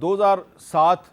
2007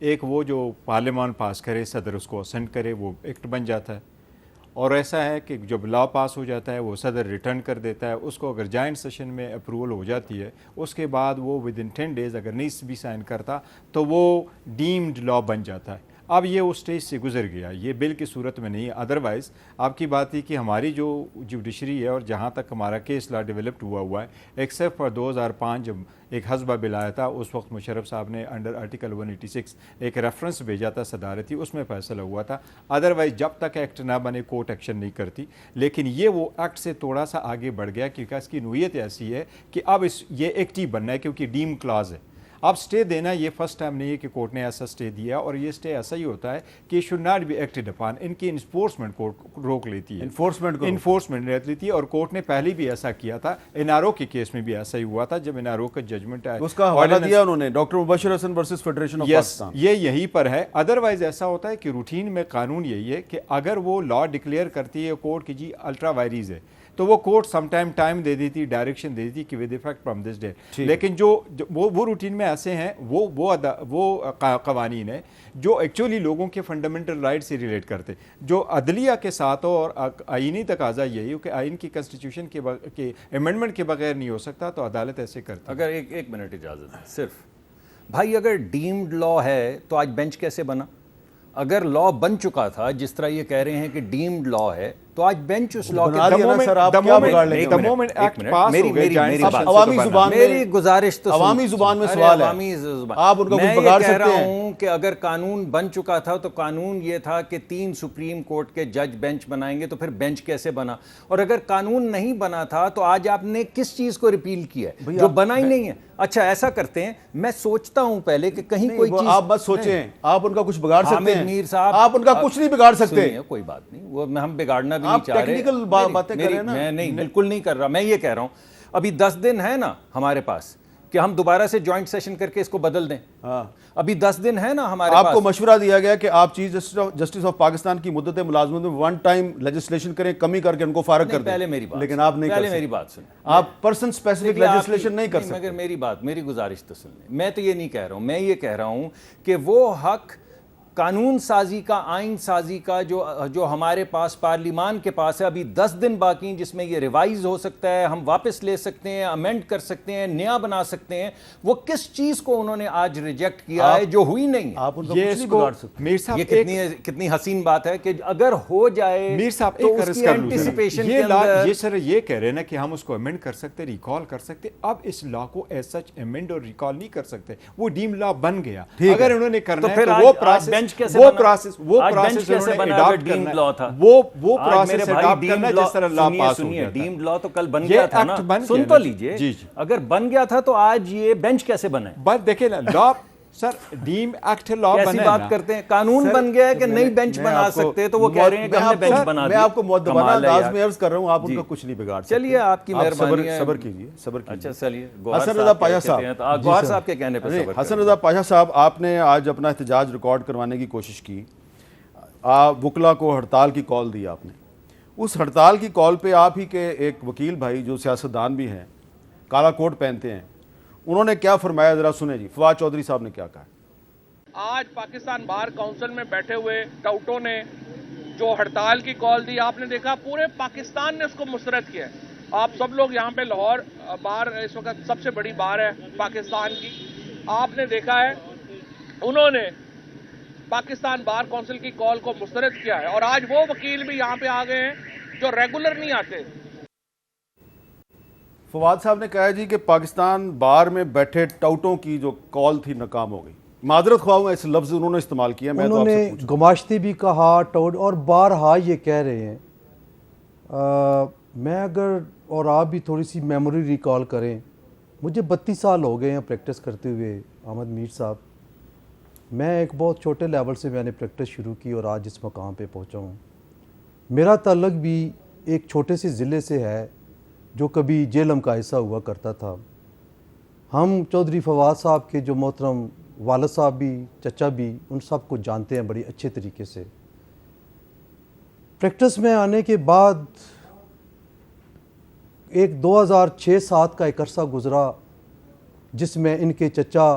ایک وہ جو پارلیمان پاس کرے، صدر اس کو اسینڈ کرے، وہ ایکٹ بن جاتا ہے، اور ایسا ہے کہ جب لا پاس ہو جاتا ہے وہ صدر ریٹرن کر دیتا ہے اس کو، اگر جوائنٹ سیشن میں اپروول ہو جاتی ہے اس کے بعد وہ ود ان 10 days اگر نہیں بھی سائن کرتا تو وہ ڈیمڈ لا بن جاتا ہے۔ اب یہ اس اسٹیج سے گزر گیا، یہ بل کی صورت میں نہیں ہے۔ ادروائز آپ کی بات تھی کہ ہماری جو جوڈیشری ہے اور جہاں تک ہمارا کیس لا ڈیولپڈ ہوا ہے، ایکسیپٹ فار 2005 جب ایک حزبہ بل آیا تھا، اس وقت مشرف صاحب نے انڈر آرٹیکل 186 ایک ریفرنس بھیجا تھا صدارتی، اس میں فیصلہ ہوا تھا۔ ادروائز جب تک ایکٹ نہ بنے کورٹ ایکشن نہیں کرتی، لیکن یہ وہ ایکٹ سے تھوڑا سا آگے بڑھ گیا کیونکہ اس کی نوعیت ایسی ہے کہ اب یہ ایکٹ ہی بننا ہے کیونکہ ڈیم کلاز ہے۔ اب سٹے دینا یہ فرسٹ ٹائم نہیں ہے کہ کورٹ نے ایسا سٹے دیا، اور یہ سٹے ایسا ہی ہوتا ہے کہ should not be acted upon, ان کی انفورسمنٹ کورٹ روک لیتی ہے، انفورسمنٹ روک لیتی ہے، اور کورٹ نے پہلے بھی ایسا کیا تھا، این آر او کے کیس میں بھی ایسا ہی ہوا تھا جب این آر او کا ججمنٹ آیا، اس کا حوالہ دیا انہوں نے doctor Mubashir Hassan versus federation of Pakistan. یہ یہیں پر ہے۔ ادروائز ایسا ہوتا ہے کہ روٹین میں قانون یہی ہے کہ اگر وہ لا ڈکلیئر کرتی ہے کورٹ کی جی الٹرا وائریز ہے، تو وہ کورٹ سم ٹائم دے دیتی، ڈائریکشن دے دیتی کہ with effect from this day, لیکن جو وہ روٹین میں ایسے ہیں وہ قوانین ہیں جو ایکچولی لوگوں کے فنڈامنٹل رائٹ سے ریلیٹ کرتے، جو عدلیہ کے ساتھ ہو، اور آئینی تقاضا یہی ہو کہ آئین کی کنسٹیٹیوشن کے امینڈمنٹ کے بغیر نہیں ہو سکتا، تو عدالت ایسے کرتی۔ اگر ایک منٹ اجازت ہے صرف بھائی، اگر ڈیمڈ لا ہے تو آج بینچ کیسے بنا؟ اگر لا بن چکا تھا جس طرح یہ کہہ رہے ہیں کہ ڈیمڈ لا ہے، تو آج بینچ اس لا کے میری گزارش تو عوامی زبان میں سوال ہے، آپ ان کو کچھ بگاڑ سکتے ہیں؟ میں یہ کہہ رہا ہوں کہ اگر قانون بن چکا تھا تو قانون یہ تھا کہ 3 سپریم کورٹ کے جج بینچ بنائیں گے، تو پھر بینچ کیسے بنا؟ اور اگر قانون نہیں بنا تھا تو آج آپ نے کس چیز کو ریپیل کیا ہے جو بنا ہی نہیں ہے؟ اچھا ایسا کرتے ہیں، میں سوچتا ہوں پہلے کہ کہیں کوئی چیز، آپ بس سوچیں، آپ ان کا کچھ بگاڑ سکتے ہیں؟ میر صاحب آپ ان کا کچھ نہیں بگاڑ سکتے، کوئی بات نہیں، وہ ہم بگاڑنا بھی نہیں چاہ رہے، ٹیکنیکل باتیں کر رہے ہیں نا۔ میں نہیں، بالکل نہیں کر رہا، میں یہ کہہ رہا ہوں ابھی 10 دن ہے نا ہمارے پاس کہ ہم دوبارہ سے جوائنٹ سیشن کر کے اس کو بدل دیں۔ ابھی 10 دن ہے نا ہمارے پاس، آپ کو مشورہ دیا گیا کہ آپ چیف جسٹس آف پاکستان کی مدت ملازمت میں ون ٹائم لیجسلیشن کریں، کمی کر کے ان کو فارغ کر دیں، پہلے میری بات، لیکن آپ نہیں کر سکتے۔ میری بات سن، آپ پرسن اسپیسیفک لیجسلیشن نہیں کر سکتے۔ مگر میری گزارش تو سن لیں، میں تو یہ نہیں کہہ رہا ہوں، میں یہ کہہ رہا ہوں کہ وہ حق قانون سازی کا، آئین سازی کا جو ہمارے پاس پارلیمان کے پاس ہے، ابھی 10 دن باقی ہیں جس میں یہ ریوائز ہو سکتا ہے، ہم واپس لے سکتے ہیں، امینڈ کر سکتے ہیں، نیا بنا سکتے ہیں۔ وہ کس چیز کو انہوں نے آج ریجیکٹ کیا ہے جو ہوئی نہیں ہے؟ آپ ان کو کچھ نہیں بگاڑ سکتے۔ میر صاحب یہ کتنی حسین بات ہے کہ اگر ہو جائے میر صاحب تو ایک اس عرض کی کر لوں، اینٹیسپیشن کے اندر یہ سر یہ کہہ رہے ہیں نا کہ ہم اس کو امینڈ کر سکتے، ریکال کر سکتے، اب اس لا کو ایز سچ امینڈ اور ریکال نہیں کر سکتے، وہ ڈیم لا بن گیا۔ اگر انہوں نے کرنا ہے تو وہ پروسیس جس طرح لا پاس ہو گیا، ڈیمڈ لا تو کل بن گیا تھا نا، سن تو لیجئے، اگر بن گیا تھا تو آج یہ بینچ کیسے بنا ہے؟ بات دیکھیں نا، لا سر ڈیم ایکٹ لا بنا ہے، کیسی بات کرتے ہیں؟ قانون بن گیا ہے کہ نہیں بینچ بنا سکتے، تو وہ کہہ رہے ہیں کہ ہم نے بینچ بنا دیا۔ میں آپ کو مؤدبانہ انداز میں عرض کر رہا ہوں، آپ ان کا کچھ نہیں بگاڑ سکتے۔ چلیے آپ کی مہربانی ہے، صبر کیجئے، صبر کیجئے۔ اچھا چلیے، حسن رضا پاشا صاحب، گوہر صاحب کے کہنے پر صبر، حسن رضا پاشا صاحب، آپ نے آج اپنا احتجاج ریکارڈ کروانے کی کوشش کی، وکلا کو ہڑتال کی کال دی آپ نے۔ اس ہڑتال کی کال پہ آپ ہی کے ایک وکیل بھائی جو سیاستدان بھی ہیں، کالا کوٹ پہنتے ہیں، انہوں نے کیا فرمایا ذرا سنیں جی۔ فواد چودھری صاحب نے کیا کہا؟ آج پاکستان بار کونسل میں بیٹھے ہوئے ٹاؤٹوں نے جو ہڑتال کی کال دی، آپ نے دیکھا پورے پاکستان نے اس کو مسترد کیا ہے۔ آپ سب لوگ یہاں پہ لاہور بار اس وقت سب سے بڑی بار ہے پاکستان کی، آپ نے دیکھا ہے انہوں نے پاکستان بار کونسل کی کال کو مسترد کیا ہے، اور آج وہ وکیل بھی یہاں پہ آ گئے ہیں جو ریگولر نہیں آتے۔ فواد صاحب نے کہا جی کہ پاکستان بار میں بیٹھے ٹاؤٹوں کی جو کال تھی ناکام ہو گئی۔ معذرت خواہ ہوں، ایسے لفظ انہوں نے استعمال کیا، میں تو آپ سے پوچھ رہا ہوں۔ گماشتے بھی کہا ٹاؤٹ، اور بارہا یہ کہہ رہے ہیں۔ میں اگر اور آپ بھی تھوڑی سی میموری ریکال کریں، مجھے 32 سال ہو گئے ہیں پریکٹس کرتے ہوئے احمد میر صاحب۔ میں ایک بہت چھوٹے لیول سے میں نے پریکٹس شروع کی اور آج اس مقام پہ پہنچا ہوں۔ میرا تعلق بھی ایک چھوٹے سے ضلع سے ہے جو کبھی جہلم کا حصہ ہوا کرتا تھا۔ ہم چودھری فواد صاحب کے جو محترم والد صاحب بھی، چچا بھی، ان سب کو جانتے ہیں بڑی اچھے طریقے سے۔ پریکٹس میں آنے کے بعد ایک 2006-07 کا ایک عرصہ گزرا جس میں ان کے چچا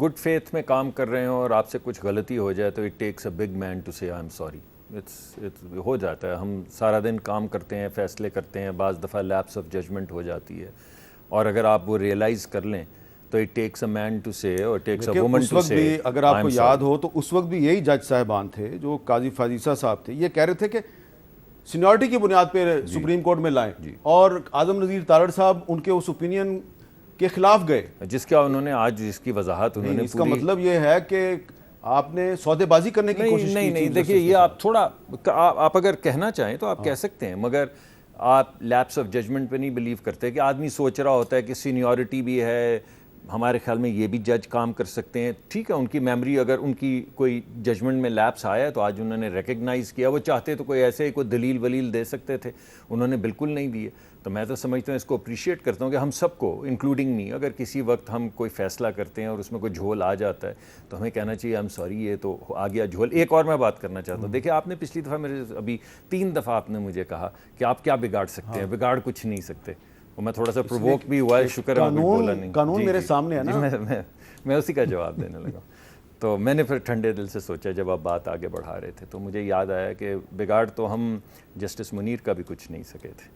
گڈ فیتھ میں کام کر رہے ہوں اور آپ سے کچھ غلطی ہو جائے تو it takes a big man to say I M sorry. ہو جاتا ہے. ہم سارا دن کام کرتے ہیں, فیصلے کرتے ہیں, بعض دفعہ لیپس آف ججمنٹ ہو جاتی ہے, اور اگر آپ وہ ریئلائز کر لیں تو it takes a man to say اور ٹیکس اے وومن ٹو سے. اگر آپ کو یاد ہو تو اس وقت بھی یہی جج صاحبان تھے جو قاضی فاضیسہ صاحب تھے, یہ کہہ رہے تھے کہ سینیورٹی کی بنیاد پہ سپریم کورٹ میں لائیں, اور اعظم نذیر تارڑ صاحب ان کے اس اوپینین کے خلاف گئے, جس کا انہوں نے آج جس کی وضاحت انہوں نے اس کا مطلب یہ ہے کہ آپ نے سودے بازی کرنے کی کوشش کی. نہیں دیکھیے, یہ آپ تھوڑا آپ اگر کہنا چاہیں تو آپ کہہ سکتے ہیں, مگر آپ لیپس آف ججمنٹ پہ نہیں بلیو کرتے کہ آدمی سوچ رہا ہوتا ہے کہ سینیورٹی بھی ہے, ہمارے خیال میں یہ بھی جج کام کر سکتے ہیں. ٹھیک ہے, ان کی میموری اگر ان کی کوئی ججمنٹ میں لیپس آیا تو آج انہوں نے ریکگنائز کیا. وہ چاہتے تو کوئی ایسے کوئی دلیل ولیل دے سکتے تھے, انہوں نے بالکل نہیں دیے. تو میں تو سمجھتا ہوں, اس کو اپریشیٹ کرتا ہوں کہ ہم سب کو انکلوڈنگ می, اگر کسی وقت ہم کوئی فیصلہ کرتے ہیں اور اس میں کوئی جھول آ جاتا ہے تو ہمیں کہنا چاہیے آئی ایم سوری, یہ تو آ گیا جھول. ایک اور میں بات کرنا چاہتا ہوں. دیکھیں, آپ نے پچھلی دفعہ میرے ابھی 3 دفعہ آپ نے مجھے کہا کہ آپ کیا بگاڑ سکتے ہیں, بگاڑ کچھ نہیں سکتے. میں تھوڑا سا پرووک بھی ہوا ہے, شکر ہے بولا نہیں. قانون میرے سامنے ہے نا, میں اسی کا جواب دینے لگا. تو میں نے پھر ٹھنڈے دل سے سوچا جب آپ بات آگے بڑھا رہے تھے تو مجھے یاد آیا کہ بگاڑ تو ہم جسٹس منیر کا بھی کچھ نہیں سکے تھے,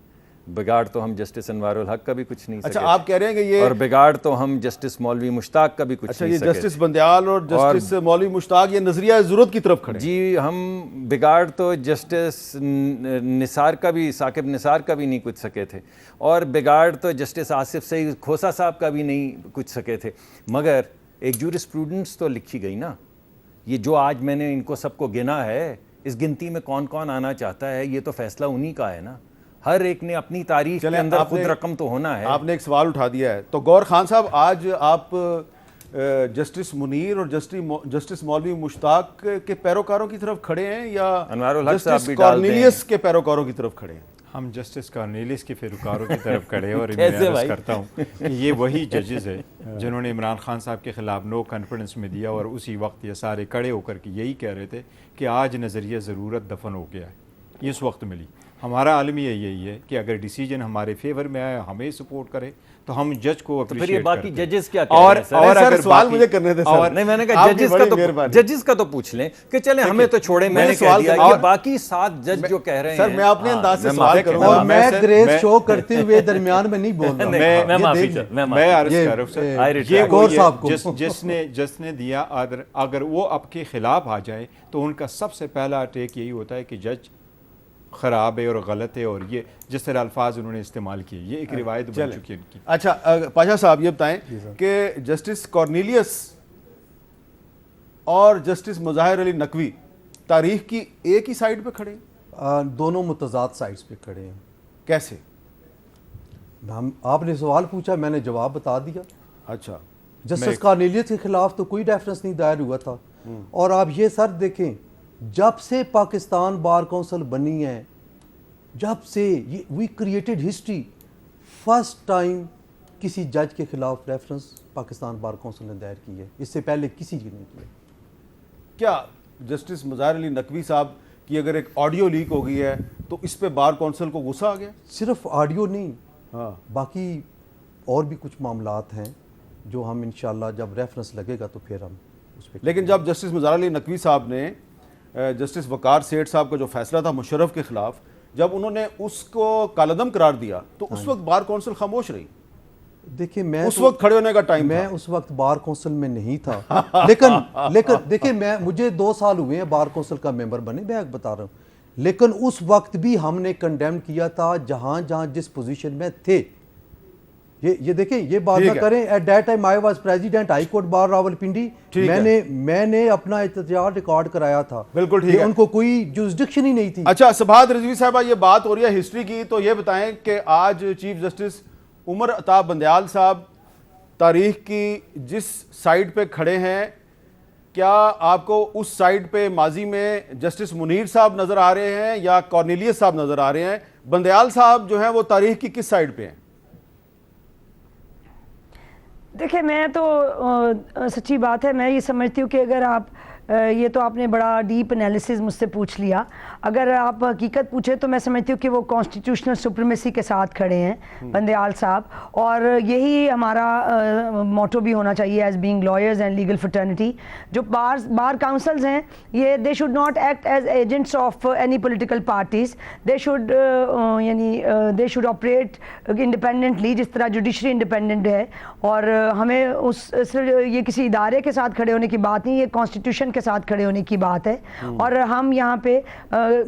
بگاڑ تو ہم جسٹس انوار الحق کا بھی کچھ نہیں سکے. اچھا, آپ کہہ رہے ہیں کہ یہ, اور بگاڑ تو ہم جسٹس مولوی مشتاق کا بھی کچھ نہیں سکے. اچھا, یہ جسٹس بندیال اور جسٹس مولوی مشتاق یہ نظریہ ضرورت کی طرف کھڑے. جی, ہم بگاڑ تو جسٹس نثار کا بھی, ثاقب نثار کا بھی نہیں کچھ سکے تھے, اور بگاڑ تو جسٹس آصف سعید کھوسا صاحب کا بھی نہیں کچھ سکے تھے. مگر ایک جورسپروڈنس تو لکھی گئی نا. یہ جو آج میں نے ان کو سب کو گنا ہے, اس گنتی میں کون کون آنا چاہتا ہے, یہ تو فیصلہ انہی کا ہے نا. ہر ایک نے اپنی تاریخ کے اندر خود رقم تو ہونا ہے. آپ نے ایک سوال اٹھا دیا ہے, تو غور خان صاحب, آج آپ جسٹس منیر اور جسٹس مولوی مشتاق کے پیروکاروں کی طرف کھڑے ہیں یا جسٹس کارنیلیس کے پیروکاروں کی طرف کھڑے ہیں؟ ہم جسٹس کارنیلیس کے پیروکاروں کی طرف کھڑے ہیں, اور میں عرض کرتا ہوں کہ یہ وہی ججز ہے جنہوں نے عمران خان صاحب کے خلاف نو کانفیڈنس میں دیا, اور اسی وقت یہ سارے کھڑے ہو کر کے یہی کہہ رہے تھے کہ آج نظریہ ضرورت دفن ہو گیا ہے. یہ اس وقت ملی. ہمارا عالمیہ یہی ہے کہ اگر ڈیسیجن ہمارے فیور میں آئے, ہمیں سپورٹ کرے, تو ہم جج کو اپریشیٹ کرتے ہیں. باقی ججز کیا کہہ رہے ہیں؟ اور اگر سوال مجھے کرنے دیں سر, نہیں, میں نے کہا ججز کا تو پوچھ لیں کہ چلیں ہمیں تو چھوڑیں. میں نے کہہ دیا کہ باقی 7 جج جو کہہ رہے ہیں. سر, میں اپنے انداز سے سوال کروں گا, اور میں گریس شو کرتے ہوئے درمیان میں نہیں بول رہا. میں عرض کر رہا ہوں سر, یہ جس نے دیا, اگر وہ اب کے خلاف آ جائے تو ان کا سب سے پہلا ٹیک یہی ہوتا ہے کہ جج خراب ہے اور غلط ہے, اور یہ جس طرح الفاظ انہوں نے استعمال کیے, یہ ایک روایت بن چکی ہے ان کی. اچھا, پاشا صاحب یہ بتائیں کہ جسٹس کارنیلیس اور جسٹس مظاہر علی نقوی تاریخ کی ایک ہی سائڈ پہ کھڑے ہیں؟ دونوں متضاد سائڈز پہ کھڑے ہیں. کیسے؟ آپ نے سوال پوچھا, میں نے جواب بتا دیا. اچھا, جسٹس کارنیلیس کے خلاف تو کوئی ریفرنس نہیں دائر ہوا تھا. اور آپ یہ سر دیکھیں, جب سے پاکستان بار کونسل بنی ہے, جب سے we created history, first time کسی جج کے خلاف ریفرنس پاکستان بار کونسل نے دائر کی ہے, اس سے پہلے کسی کی نہیں کی. کیا جسٹس مظاہر علی نقوی صاحب کی اگر ایک آڈیو لیک ہو گئی ہے تو اس پہ بار کونسل کو غصہ آ گیا؟ صرف آڈیو نہیں, باقی اور بھی کچھ معاملات ہیں جو ہم انشاءاللہ جب ریفرنس لگے گا تو پھر ہم اس پہ. لیکن جب جسٹس مظاہر علی نقوی صاحب نے جسٹس وقار سیٹھ صاحب کا جو فیصلہ تھا مشرف کے خلاف, جب انہوں نے اس کو کالعدم قرار دیا تو اس وقت بار کونسل خاموش رہی. دیکھیں, میں اس وقت کھڑے ہونے کا ٹائم, میں اس وقت بار کونسل میں نہیں تھا, لیکن دیکھیں, مجھے 2 سال ہوئے ہیں بار کونسل کا ممبر بنے, میں بتا رہا ہوں, لیکن اس وقت بھی ہم نے کنڈیم کیا تھا جہاں جس پوزیشن میں تھے. یہ دیکھیں, یہ بات نہ کریں. At that time I was president high court bar Rawalpindi, میں نے اپنا احتجاج ریکارڈ کرایا تھا. بالکل ٹھیک ہے, ان کو کوئی جورسڈکشن ہی نہیں تھی. اچھا, سبحات رضوی صاحبہ, یہ بات ہو رہی ہے ہسٹری کی, تو یہ بتائیں کہ آج چیف جسٹس عمر عطا بندیال صاحب تاریخ کی جس سائڈ پہ کھڑے ہیں, کیا آپ کو اس سائڈ پہ ماضی میں جسٹس منیر صاحب نظر آ رہے ہیں یا کارنیلیس صاحب نظر آ رہے ہیں؟ بندیال صاحب جو ہیں وہ تاریخ کی کس سائڈ پہ ہیں؟ دیکھیں, میں تو سچی بات ہے, میں یہ سمجھتی ہوں کہ اگر آپ یہ تو آپ نے بڑا ڈیپ انالیسز مجھ سے پوچھ لیا. اگر آپ حقیقت پوچھیں تو میں سمجھتی ہوں کہ وہ کانسٹیٹیوشنل سپریمیسی کے ساتھ کھڑے ہیں بندیال صاحب, اور یہی ہمارا موٹو بھی ہونا چاہیے as being lawyers and legal fraternity. جو بار کاؤنسلز ہیں یہ they should not act as agents of any political parties, they should یعنی دے شوڈ آپریٹ انڈیپینڈنٹلی جس طرح جوڈیشری انڈیپینڈنٹ ہے. اور ہمیں یہ کسی ادارے کے ساتھ کھڑے ہونے کی بات نہیں, یہ کانسٹیٹیوشن کے ساتھ کھڑے ہونے کی بات ہے. اور ہم یہاں پہ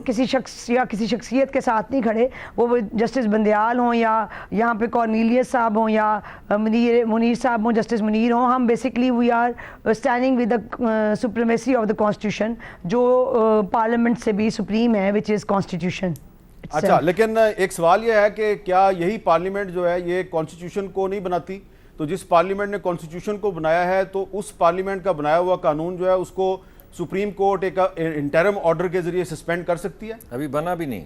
کسی شخص یا کسی شخصیت کے ساتھ نہیں کھڑے, وہ جسٹس بندیال ہوں یا یہاں پہ کارنیلیس صاحب ہوں یا منیر صاحب ہوں, جسٹس منیر ہوں. ہم basically we are standing with the supremacy of the constitution جو پارلیمنٹ سے بھی سپریم ہے, وچ از کانسٹیٹیوشن. اچھا, لیکن ایک سوال یہ ہے کہ کیا یہی پارلیمنٹ جو ہے یہ کانسٹیٹیوشن کو نہیں بناتی؟ تو جس پارلیمنٹ نے کانسٹیٹیوشن کو بنایا ہے تو اس پارلیمنٹ کا بنایا ہوا قانون جو ہے اس کو سپریم کورٹ ایک انٹرم آرڈر کے ذریعے سسپینڈ کر سکتی ہے. ابھی بنا بھی نہیں.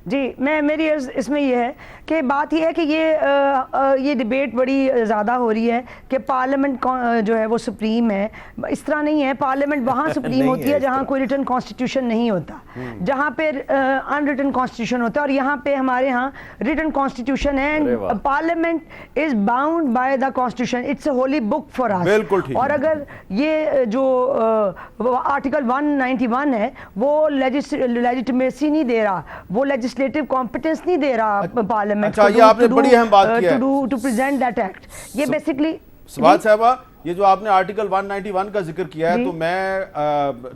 جی میری عرض اس میں یہ ہے کہ بات یہ ہے کہ یہ ڈیبیٹ بڑی زیادہ ہو رہی ہے کہ پارلیمنٹ جو ہے وہ سپریم ہے. اس طرح نہیں ہے. پارلیمنٹ وہاں سپریم ہوتی ہے جہاں کوئی ریٹن کانسٹیٹیوشن نہیں ہوتا, جہاں پہ ان ریٹن کانسٹیٹیوشن ہوتا ہے, اور یہاں پہ ہمارے ہاں ریٹن کانسٹیٹیوشن ہے. Parliament is bound by the constitution, it's a holy book for us. اور اگر یہ جو آرٹیکل 191 ہے وہ لیجیٹمیسی نہیں دے رہا, وہ لیجسلیٹو کمپیٹنس نہیں دے رہا پارلیمنٹ کو یہ آپ نے بڑی اہم بات کی ہے ٹو پریزنٹ دیٹ ایکٹ. یہ بیسکلی سواد صاحبہ, یہ جو آپ نے آرٹیکل 191 کا ذکر کیا ہے تو میں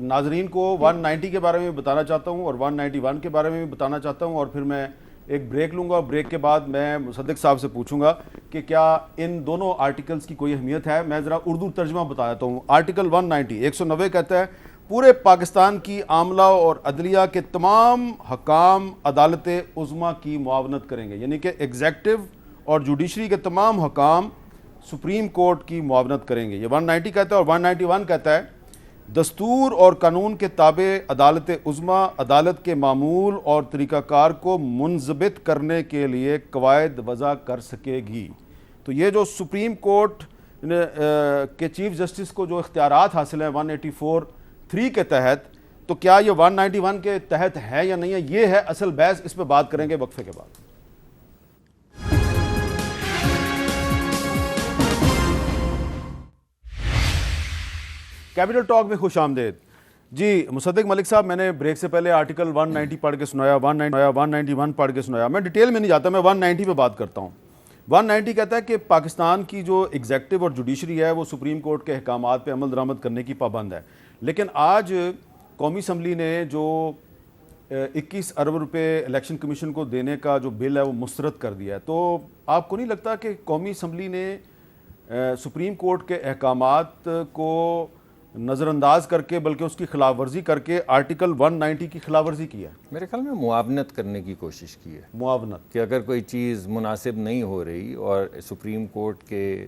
ناظرین کو 190 کے بارے میں بتانا چاہتا ہوں اور 191 کے بارے میں بھی بتانا چاہتا ہوں, اور پھر میں ایک بریک لوں گا, اور بریک کے بعد میں مصدق صاحب سے پوچھوں گا کہ کیا ان دونوں آرٹیکلز کی کوئی اہمیت ہے. میں ذرا اردو ترجمہ بتا دیتا ہوں. آرٹیکل 190 کہتا ہے پورے پاکستان کی عاملہ اور عدلیہ کے تمام حکام عدالت عظمیٰ کی معاونت کریں گے, یعنی کہ ایگزیکٹو اور جوڈیشری کے تمام حکام سپریم کورٹ کی معاونت کریں گے. یہ 190 کہتا ہے. اور 191 کہتا ہے دستور اور قانون کے تابع عدالت عظمیٰ عدالت کے معمول اور طریقہ کار کو منضبط کرنے کے لیے قواعد وضع کر سکے گی. تو یہ جو سپریم کورٹ کے چیف جسٹس کو جو اختیارات حاصل ہیں 184(3) کے تحت, تو کیا یہ 191 کے تحت ہے یا نہیں ہے, یہ ہے اصل بحث. اس پہ بات کریں گے وقفے کے بعد. کیپٹل ٹاک میں خوش آمدید. جی مصدق ملک صاحب, میں نے بریک سے پہلے آرٹیکل 190 پڑھ کے سنایا, 191 پڑھ کے سنایا. میں ڈیٹیل میں نہیں جاتا, میں 190 پہ بات کرتا ہوں. 190 کہتا ہے کہ پاکستان کی جو ایگزیکٹو اور جوڈیشری ہے وہ سپریم کورٹ کے احکامات پہ عمل درآمد کرنے کی پابند ہے. لیکن آج قومی اسمبلی نے جو 21 ارب روپے الیکشن کمیشن کو دینے کا جو بل ہے وہ مسترد کر دیا ہے. تو آپ کو نہیں لگتا کہ قومی اسمبلی نے سپریم کورٹ کے احکامات کو نظر انداز کر کے بلکہ اس کی خلاف ورزی کر کے آرٹیکل 190 کی خلاف ورزی کی ہے؟ میرے خیال میں معاونت کرنے کی کوشش کی ہے. معاونت کہ اگر کوئی چیز مناسب نہیں ہو رہی اور سپریم کورٹ کے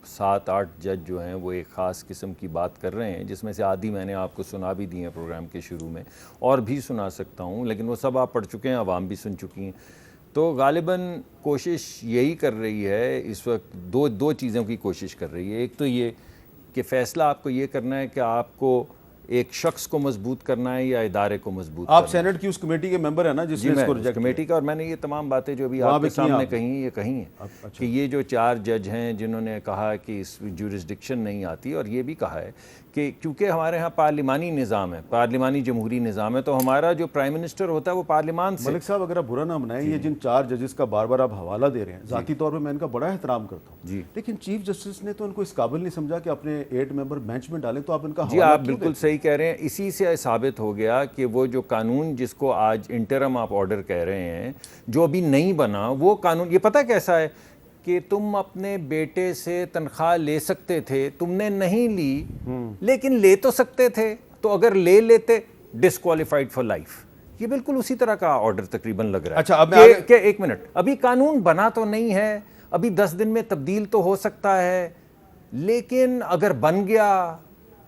7-8 جج جو ہیں وہ ایک خاص قسم کی بات کر رہے ہیں, جس میں سے آدھی میں نے آپ کو سنا بھی دی ہیں پروگرام کے شروع میں, اور بھی سنا سکتا ہوں, لیکن وہ سب آپ پڑھ چکے ہیں, عوام بھی سن چکی ہیں. تو غالباً کوشش یہی کر رہی ہے اس وقت, دو چیزوں کی کوشش کر رہی ہے. ایک تو یہ کہ فیصلہ آپ کو یہ کرنا ہے کہ آپ کو ایک شخص کو مضبوط کرنا ہے یا ادارے کو مضبوط کرنا ہے. آپ سینٹ کی اس کمیٹی کے ممبر ہیں نا جس نے اس کو ریجیکٹ کمیٹی کا, اور میں نے یہ تمام باتیں جو ابھی آپ کے سامنے کہیں یہ کہیں ہیں کہ یہ جو 4 جج ہیں جنہوں نے کہا کہ اس جورسڈکشن نہیں آتی, اور یہ بھی کہا ہے کہ کیونکہ ہمارے ہاں پارلیمانی نظام ہے, پارلیمانی جمہوری نظام ہے, تو ہمارا جو پرائم منسٹر ہوتا ہے وہ پارلیمان سے. ملک صاحب اگر آپ برا نہ منائیں, یہ جن 4 ججز کا بار بار آپ حوالہ دے رہے ہیں, ذاتی طور پہ میں ان کا بڑا احترام کرتا ہوں, لیکن چیف جسٹس نے تو ان کو اس قابل نہیں سمجھا کہ اپنے 8 ممبر بینچ میں ڈالیں, تو آپ ان کا جی آپ بالکل صحیح کہہ رہے ہیں. اسی سے ثابت ہو گیا کہ وہ جو قانون جس کو آج انٹرم آپ آرڈر کہہ رہے ہیں, جو ابھی نہیں بنا, وہ قانون یہ پتہ کیسا ہے کہ تم اپنے بیٹے سے تنخواہ لے سکتے تھے, تم نے نہیں لی, لیکن لے تو سکتے تھے, تو اگر لے لیتے ڈسکوالیفائڈ فار لائف. یہ بالکل اسی طرح کا آرڈر تقریباً لگ رہا ہے. اچھا کہ ایک منٹ, ابھی قانون بنا تو نہیں ہے, ابھی 10 دن میں تبدیل تو ہو سکتا ہے, لیکن اگر بن گیا,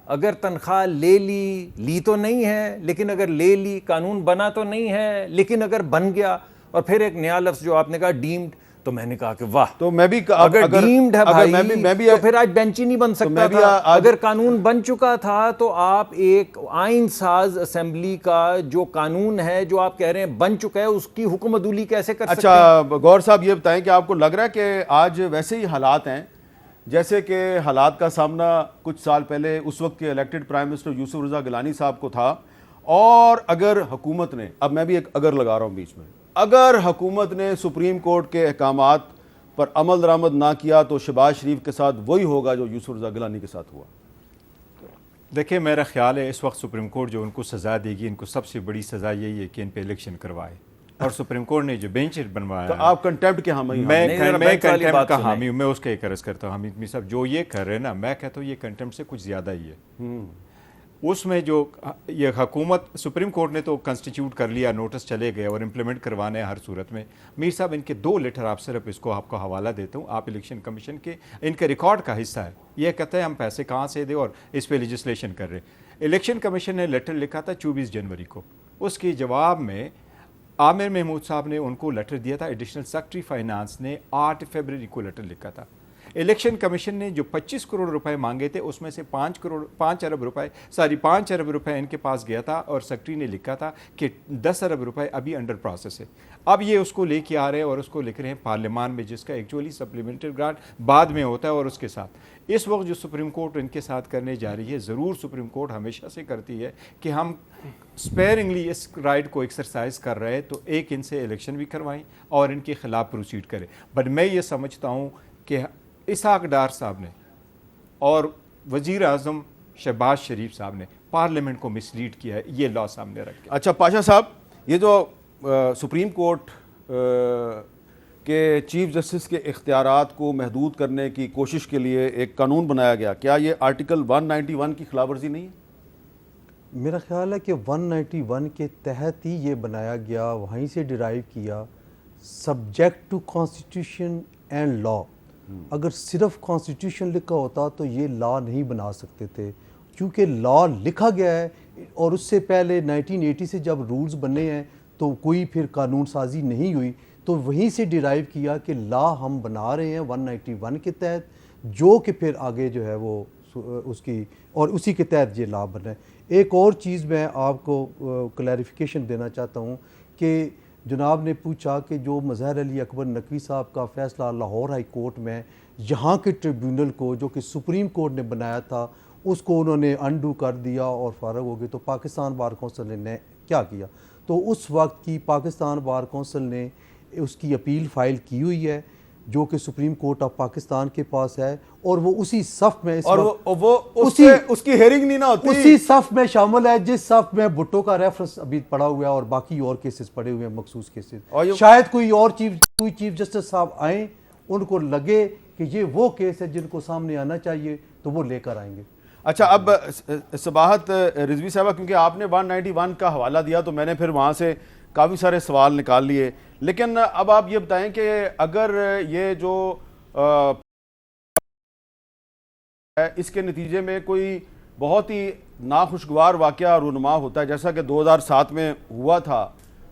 اگر تنخواہ لے لی تو نہیں ہے, لیکن اگر لے لی, قانون بنا تو نہیں ہے لیکن اگر بن گیا, اور پھر ایک نیا لفظ جو آپ نے کہا ڈیمڈ, تو میں نے کہا کہ واہ، تو میں بھی اگر ڈیمڈ ہے بھائی میں بھی تو پھر آج بینچ ہی نہیں بن سکتا تھا. اگر قانون بن چکا تھا تو آپ ایک آئین ساز اسمبلی کا جو قانون ہے جو آپ کہہ رہے ہیں بن چکا ہے اس کی حکم عدولی کیسے کر سکتے ہیں؟ اچھا گور صاحب یہ بتائیں کہ آپ کو لگ رہا ہے کہ آج ویسے ہی حالات ہیں جیسے کہ حالات کا سامنا کچھ سال پہلے اس وقت کے الیکٹڈ پرائم منسٹر یوسف رضا گیلانی صاحب کو تھا، اور اگر حکومت نے، اب میں بھی ایک اگر لگا رہا ہوں بیچ میں، اگر حکومت نے سپریم کورٹ کے احکامات پر عمل درآمد نہ کیا تو شہباز شریف کے ساتھ وہی ہوگا جو یوسف رضا گیلانی کے ساتھ ہوا؟ دیکھیں میرا خیال ہے اس وقت سپریم کورٹ جو ان کو سزا دے گی، ان کو سب سے بڑی سزا یہی ہے کہ ان پہ الیکشن کروائے. اور سپریم کورٹ نے جو بینچ بنوایا، تو آپ کنٹیمپٹ کے حامی ہیں؟ میں کنٹیمپٹ کا حامی ہوں. میں اس کا ایک عرض کرتا ہوں حمید می صاحب، جو یہ کر رہے ہیں نا، میں کہتا ہوں یہ کنٹیمپٹ سے کچھ زیادہ ہی ہے. اس میں جو یہ حکومت، سپریم کورٹ نے تو کنسٹیٹیوٹ کر لیا، نوٹس چلے گئے اور امپلیمنٹ کروانے ہیں ہر صورت میں. میر صاحب ان کے 2 لیٹر آپ صرف اس کو آپ کو حوالہ دیتا ہوں، آپ الیکشن کمیشن کے ان کے ریکارڈ کا حصہ ہے. یہ کہتے ہیں ہم پیسے کہاں سے دیں اور اس پہ لیجسلیشن کر رہے ہیں. الیکشن کمیشن نے لیٹر لکھا تھا 24 جنوری کو، اس کے جواب میں عامر محمود صاحب نے ان کو لیٹر دیا تھا. ایڈیشنل سیکرٹری فائنانس نے 8 فروری کو لیٹر لکھا تھا. الیکشن کمیشن نے جو 25 کروڑ روپے مانگے تھے اس میں سے 5 ارب روپے ان کے پاس گیا تھا، اور سیکرٹری نے لکھا تھا کہ 10 ارب روپے ابھی انڈر پروسیس ہے. اب یہ اس کو لے کے آ رہے ہیں اور اس کو لکھ رہے ہیں پارلیمان میں، جس کا ایکچولی سپلیمنٹری گرانٹ بعد میں ہوتا ہے. اور اس کے ساتھ اس وقت جو سپریم کورٹ ان کے ساتھ کرنے جا رہی ہے، ضرور سپریم کورٹ ہمیشہ سے کرتی ہے کہ ہم اسپیرنگلی اس رائٹ کو ایکسرسائز کر رہے ہیں تو ایک ان سے الیکشن بھی کروائیں اور ان کے خلاف پروسیڈ کریں. بٹ میں یہ سمجھتا ہوں کہ اسحاق ڈار صاحب نے اور وزیر اعظم شہباز شریف صاحب نے پارلیمنٹ کو مسلیڈ کیا ہے، یہ لا سامنے رکھ کے. اچھا پاشا صاحب، یہ جو سپریم کورٹ کے چیف جسٹس کے اختیارات کو محدود کرنے کی کوشش کے لیے ایک قانون بنایا گیا، کیا یہ آرٹیکل 191 کی خلاف ورزی نہیں ہے؟ میرا خیال ہے کہ 191 کے تحت ہی یہ بنایا گیا، وہیں سے ڈرائیو کیا، سبجیکٹ ٹو کانسٹیٹیوشن اینڈ لا. اگر صرف کانسٹیٹیوشن لکھا ہوتا تو یہ لا نہیں بنا سکتے تھے، کیونکہ لا لکھا گیا ہے. اور اس سے پہلے 1980 سے جب رولز بنے ہیں تو کوئی پھر قانون سازی نہیں ہوئی، تو وہیں سے ڈرائیو کیا کہ لا ہم بنا رہے ہیں 191 کے تحت، جو کہ پھر آگے جو ہے وہ اس کی، اور اسی کے تحت یہ لا بنا ہے. ایک اور چیز میں آپ کو کلیریفیکیشن دینا چاہتا ہوں کہ جناب نے پوچھا کہ جو مظہر علی اکبر نقوی صاحب کا فیصلہ لاہور ہائی کورٹ میں، یہاں کے ٹریبیونل کو جو کہ سپریم کورٹ نے بنایا تھا اس کو انہوں نے انڈو کر دیا اور فارغ ہو گئے. تو پاکستان بار کونسل نے کیا کیا؟ تو اس وقت کی پاکستان بار کونسل نے اس کی اپیل فائل کی ہوئی ہے جو کہ سپریم کورٹ آف پاکستان کے پاس ہے، اور وہ اسی صف میں اور وہ اس کی ہیرنگ نہیں نہ ہوتی، اسی صف میں شامل ہے جس صف میں بھٹو کا ریفرنس ابھی پڑا ہوا ہے اور باقی اور کیسز پڑے ہوئے ہیں، مخصوص کیسز. شاید کوئی چیف جسٹس صاحب آئیں، ان کو لگے کہ یہ وہ کیس ہے جن کو سامنے آنا چاہیے تو وہ لے کر آئیں گے. اچھا اب صباحت رضوی صاحبہ، کیونکہ آپ نے 191 کا حوالہ دیا تو میں نے پھر وہاں سے کافی سارے سوال نکال لیے، لیکن اب آپ یہ بتائیں کہ اگر یہ جو اس کے نتیجے میں کوئی بہت ہی ناخوشگوار واقعہ رونما ہوتا ہے جیسا کہ 2007 میں ہوا تھا،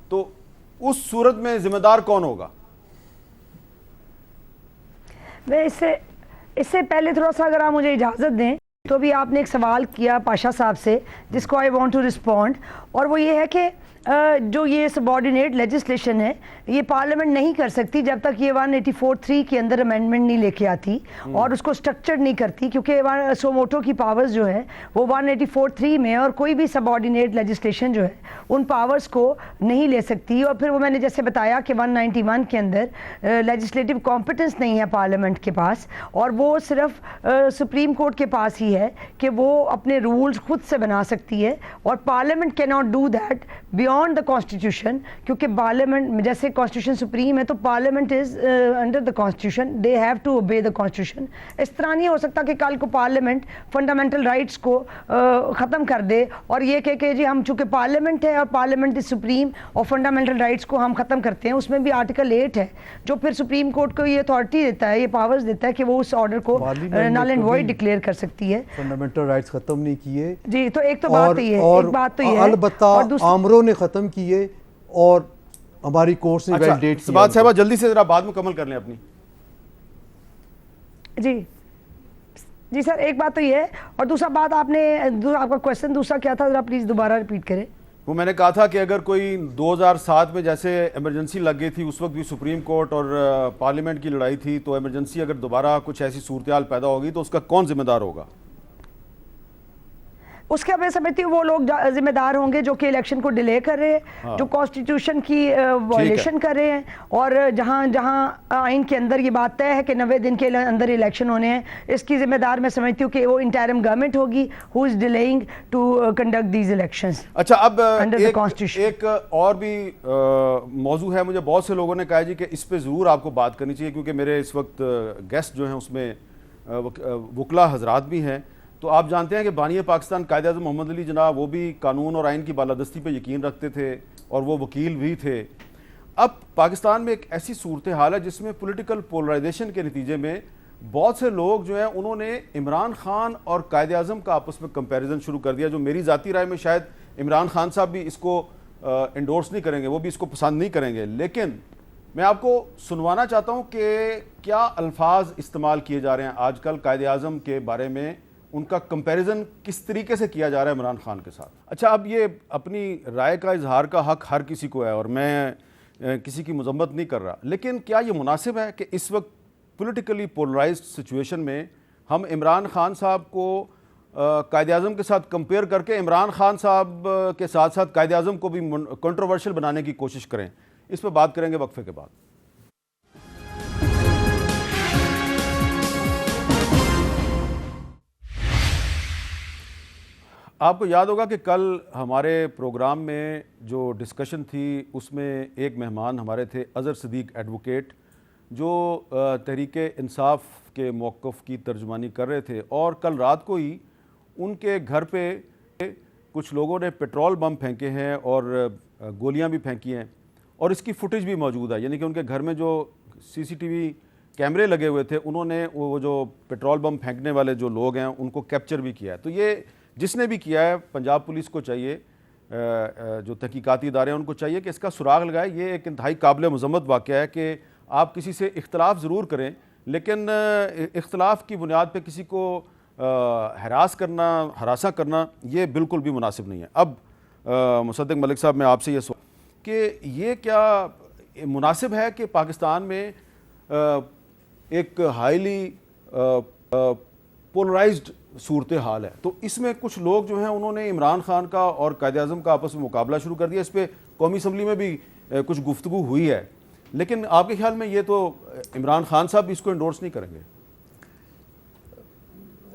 تو اس صورت میں ذمہ دار کون ہوگا؟ میں اس سے پہلے تھوڑا سا اگر آپ مجھے اجازت دیں تو بھی آپ نے ایک سوال کیا پاشا صاحب سے جس کو آئی وانٹ ٹو رسپونڈ، اور وہ یہ ہے کہ جو یہ سبارڈینیٹ لیجسلیشن ہے یہ پارلیمنٹ نہیں کر سکتی جب تک یہ 184(3) کے اندر امینڈمنٹ نہیں لے کے آتی اور اس کو سٹرکچرڈ نہیں کرتی، کیونکہ سوموٹو کی پاورز جو ہے وہ 184(3) میں، اور کوئی بھی سبارڈینیٹ لیجسلیشن جو ہے ان پاورز کو نہیں لے سکتی. اور پھر وہ میں نے جیسے بتایا کہ 191 کے اندر لیجسلیٹو کمپٹنس نہیں ہے پارلیمنٹ کے پاس، اور وہ صرف سپریم کورٹ کے پاس ہی ہے کہ وہ اپنے رولز خود سے بنا سکتی ہے، اور پارلیمنٹ کی not do that beyond the constitution, کیونکہ پارلیمنٹ جیسے کانسٹیٹیوشن سپریم ہے تو parliament is under the constitution, they have to obey the constitution. اس طرح نہیں ہو سکتا کہ کل کو پارلیمنٹ فنڈامنٹل رائٹس کو ختم کر دے اور یہ کہ جی ہم چونکہ پارلیمنٹ ہے اور پارلیمنٹ از سپریم اور فنڈامنٹل رائٹس کو ہم ختم کرتے ہیں. اس میں بھی آرٹیکل 8 ہے جو پھر سپریم کورٹ کو یہ اتھارٹی دیتا ہے، یہ پاورز دیتا ہے کہ وہ اس آرڈر کو نل اینڈ وائڈ ڈکلیئر کر سکتی ہے. فنڈامنٹل رائٹس ختم نہیں کیے جی، تو ایک تو بات یہ ہے، ایک بات تو یہ ہے، البتہ آمروں نے ختم کیے، اور ہماری کورس نے ویلیڈیٹ کیا. سبات صاحبہ جلدی سے ذرا بات مکمل کر لیں اپنی. جی سر ایک بات تو یہ ہے, اور دوسرا بات آپ کا کویسچن دوسرا کیا تھا, ذرا پلیز دوبارہ ریپیٹ کریں. وہ میں نے کہا تھا کہ اگر کوئی 2007 میں جیسے ایمرجنسی لگ گئی تھی, اس وقت بھی سپریم کورٹ اور پارلیمنٹ کی لڑائی تھی, تو ایمرجنسی اگر دوبارہ کچھ ایسی صورتحال پیدا ہوگی تو اس کا کون ذمہ دار ہوگا؟ اس کا میں سمجھتی ہوں وہ لوگ ذمہ دار ہوں گے جو کہ الیکشن کو ڈیلے کر رہے ہیں, جو کانسٹیٹیوشن کی وائلیشن کر رہے ہیں, اور جہاں آئین کے اندر یہ بات طے ہے کہ 90 دن کے اندر الیکشن ہونے ہیں, اس کی ذمہ دار میں سمجھتی ہوں کہ وہ انٹرم گورنمنٹ ہوگی ہو از ڈیلیئنگ ٹو کنڈکٹ دیز الیکشنز. اچھا, اب ایک اور بھی موضوع ہے, مجھے بہت سے لوگوں نے کہا جی کہ اس پہ ضرور آپ کو بات کرنی چاہیے, کیونکہ میرے اس وقت گیسٹ جو ہیں اس میں وکلا حضرات بھی ہیں. تو آپ جانتے ہیں کہ بانی پاکستان قائد اعظم محمد علی جناح وہ بھی قانون اور آئین کی بالادستی پہ یقین رکھتے تھے اور وہ وکیل بھی تھے. اب پاکستان میں ایک ایسی صورتحال ہے جس میں پولیٹیکل پولرائزیشن کے نتیجے میں بہت سے لوگ جو ہیں انہوں نے عمران خان اور قائد اعظم کا آپس میں کمپیریزن شروع کر دیا, جو میری ذاتی رائے میں شاید عمران خان صاحب بھی اس کو انڈورس نہیں کریں گے, وہ بھی اس کو پسند نہیں کریں گے, لیکن میں آپ کو سنوانا چاہتا ہوں کہ کیا الفاظ استعمال کیے جا رہے ہیں آج کل قائد اعظم کے بارے میں, ان کا کمپیریزن کس طریقے سے کیا جا رہا ہے عمران خان کے ساتھ. اچھا, اب یہ اپنی رائے کا اظہار کا حق ہر کسی کو ہے اور میں کسی کی مذمت نہیں کر رہا, لیکن کیا یہ مناسب ہے کہ اس وقت پولیٹیکلی پولرائزڈ سچویشن میں ہم عمران خان صاحب کو قائد اعظم کے ساتھ کمپیئر کر کے عمران خان صاحب کے ساتھ ساتھ قائد اعظم کو بھی کنٹروورشل بنانے کی کوشش کریں؟ اس پہ بات کریں گے وقفے کے بعد. آپ کو یاد ہوگا کہ کل ہمارے پروگرام میں جو ڈسکشن تھی اس میں ایک مہمان ہمارے تھے اظہر صدیق ایڈوکیٹ, جو تحریک انصاف کے موقف کی ترجمانی کر رہے تھے, اور کل رات کو ہی ان کے گھر پہ کچھ لوگوں نے پیٹرول بم پھینکے ہیں اور گولیاں بھی پھینکی ہیں, اور اس کی فوٹیج بھی موجود ہے. یعنی کہ ان کے گھر میں جو CCTV کیمرے لگے ہوئے تھے انہوں نے وہ جو پیٹرول بم پھینکنے والے جو لوگ ہیں ان کو کیپچر بھی کیا ہے. تو یہ جس نے بھی کیا ہے, پنجاب پولیس کو چاہیے, جو تحقیقاتی ادارے ہیں ان کو چاہیے کہ اس کا سراغ لگائے. یہ ایک انتہائی قابل مذمت واقعہ ہے کہ آپ کسی سے اختلاف ضرور کریں, لیکن اختلاف کی بنیاد پہ کسی کو ہراساں کرنا یہ بالکل بھی مناسب نہیں ہے. اب مصدق ملک صاحب, میں آپ سے یہ سوال کہ یہ کیا مناسب ہے کہ پاکستان میں ایک ہائیلی پولرائزڈ صورتحال ہے, تو اس میں کچھ لوگ جو ہیں انہوں نے عمران خان کا اور قائد اعظم کا آپس میں مقابلہ شروع کر دیا. اس پہ قومی اسمبلی میں بھی کچھ گفتگو ہوئی ہے, لیکن آپ کے خیال میں یہ تو عمران خان صاحب بھی اس کو انڈورس نہیں کریں گے؟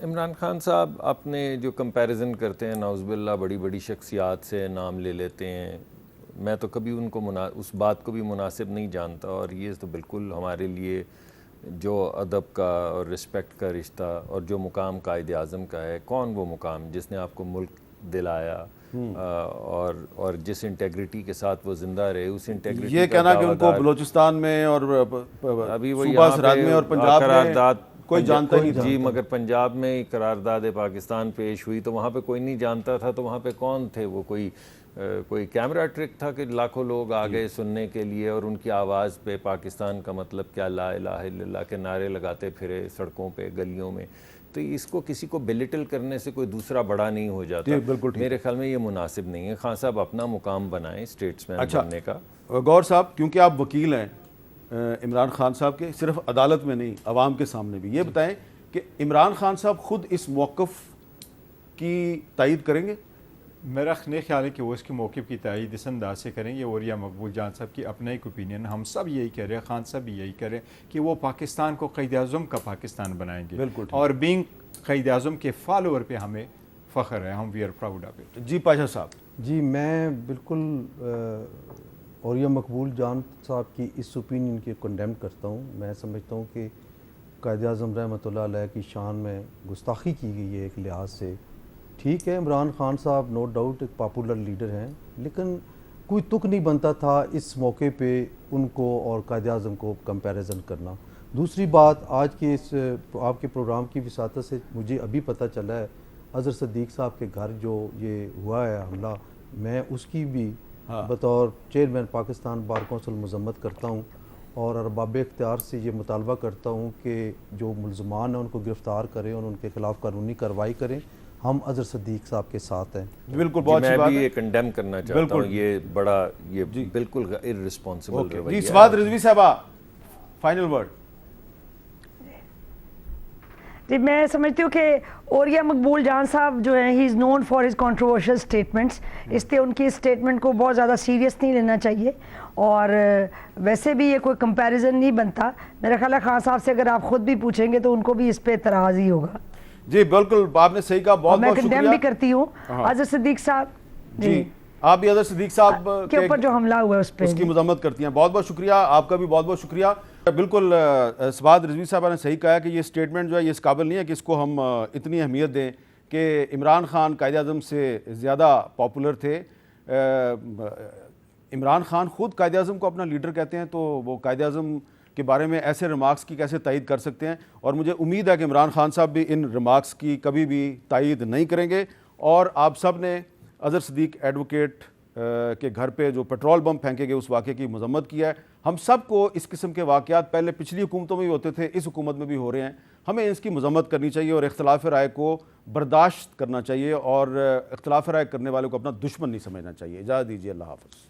عمران خان صاحب اپنے جو کمپیریزن کرتے ہیں نعوذ باللہ بڑی بڑی شخصیات سے نام لے لیتے ہیں, میں تو کبھی ان کو اس بات کو بھی مناسب نہیں جانتا, اور یہ تو بالکل ہمارے لیے جو ادب کا اور رسپیکٹ کا رشتہ اور جو مقام قائد اعظم کا ہے, کون وہ مقام جس نے آپ کو ملک دلایا اور جس انٹیگریٹی کے ساتھ وہ زندہ رہے, اس انٹیگریٹی یہ کہنا کہ ان کو بلوچستان میں اور ابھی وہ صوبہ سرحد میں اور پنجاب میں کوئی جانتا ہی نہیں تھا. جی, مگر پنجاب میں قرارداد پاکستان پیش ہوئی تو وہاں پہ کوئی نہیں جانتا تھا, تو وہاں پہ کون تھے وہ؟ کوئی کیمرہ ٹرک تھا کہ لاکھوں لوگ آ گئے سننے کے لیے اور ان کی آواز پہ پاکستان کا مطلب کیا, لا الہ الا اللہ کے نعرے لگاتے پھرے سڑکوں پہ گلیوں میں. تو اس کو کسی کو بلٹل کرنے سے کوئی دوسرا بڑا نہیں ہو جاتا. میرے خیال میں یہ مناسب نہیں ہے. خان صاحب اپنا مقام بنائیں اسٹیٹس مین بننے کا. غور صاحب, کیونکہ آپ وکیل ہیں عمران خان صاحب کے, صرف عدالت میں نہیں عوام کے سامنے بھی, یہ بتائیں کہ عمران خان صاحب خود اس موقف کی تائید کریں گے؟ میرا نہیں خیال ہے کہ وہ اس کے موقف کی تائید اس انداز سے کریں گے, اور یا مقبول جان صاحب کی اپنا ایک اوپینین, ہم سب یہی کہہ رہے ہیں, خان صاحب بھی یہی کہہ رہے ہیں کہ وہ پاکستان کو قائد اعظم کا پاکستان بنائیں گے. بالکل, اور بینگ قائد اعظم کے فالوور پہ ہمیں فخر ہے, ہم we are proud of it. جی پاشا صاحب. جی میں بالکل اور یہ مقبول جان صاحب کی اس اوپینین کی کنڈیم کرتا ہوں. میں سمجھتا ہوں کہ قائد اعظم رحمۃ اللہ علیہ کی شان میں گستاخی کی گئی ہے ایک لحاظ سے. ٹھیک ہے, عمران خان صاحب نو ڈاؤٹ ایک پاپولر لیڈر ہیں, لیکن کوئی تک نہیں بنتا تھا اس موقع پہ ان کو اور قائد اعظم کو کمپیریزن کرنا. دوسری بات, آج کے اس آپ کے پروگرام کی وساطت سے مجھے ابھی پتہ چلا ہے اظہر صدیق صاحب کے گھر جو یہ ہوا ہے حملہ, میں اس کی بھی بطور چیئرمین پاکستان بار کونسل مذمت کرتا ہوں اور ارباب اختیار سے یہ مطالبہ کرتا ہوں کہ جو ملزمان ہیں ان کو گرفتار کریں اور ان کے خلاف قانونی کارروائی کریں. ہم اظہر صدیق صاحب کے ساتھ ہیں. بالکل بہت میں اچھی بات بھی ہے. یہ کنڈیم کرنا چاہتا ہوں, یہ بڑا یہ بالکل ارسپانسبل رویہ جی سواد رضوی صاحبہ فائنل ورڈ. جی میں سمجھتی ہوں کہ اوریا مقبول جان صاحب جو ہیں ہی is known for his controversial statements, اس لیے ان کی اسٹیٹمنٹ کو بہت زیادہ سیریس نہیں لینا چاہیے, اور ویسے بھی یہ کوئی کمپیریزن نہیں بنتا. میرا خیال ہے خان صاحب سے اگر آپ خود بھی پوچھیں گے تو ان کو بھی اس پہ اعتراض ہی ہوگا. جی بالکل آپ نے صحیح کہا, بہت میں بہت کنڈیم شکریہ. بھی کرتی ہوں اظہر صدیق صاحب جی آپ بھی اظہر صدیق صاحب کے اوپر جو حملہ ہوا ہے اس پہ اس کی مذمت کرتی ہیں. بہت بہت شکریہ, آپ کا بھی بہت بہت شکریہ. بالکل سواد رضوی صاحبہ نے صحیح کہا کہ یہ اسٹیٹمنٹ جو ہے یہ اس قابل نہیں ہے کہ اس کو ہم اتنی اہمیت دیں کہ عمران خان قائد اعظم سے زیادہ پاپولر تھے. عمران خان خود قائد اعظم کو اپنا لیڈر کہتے ہیں, تو وہ قائد اعظم کے بارے میں ایسے ریمارکس کی کیسے تائید کر سکتے ہیں؟ اور مجھے امید ہے کہ عمران خان صاحب بھی ان ریمارکس کی کبھی بھی تائید نہیں کریں گے. اور آپ سب نے اظہر صدیق ایڈوکیٹ کے گھر پہ جو پیٹرول بم پھینکے گئے اس واقعے کی مذمت کیا ہے. ہم سب کو اس قسم کے واقعات پہلے پچھلی حکومتوں میں بھی ہوتے تھے, اس حکومت میں بھی ہو رہے ہیں. ہمیں اس کی مذمت کرنی چاہیے اور اختلاف رائے کو برداشت کرنا چاہیے, اور اختلاف رائے کرنے والوں کو اپنا دشمن نہیں سمجھنا چاہیے. اجازت دیجیے, اللہ حافظ.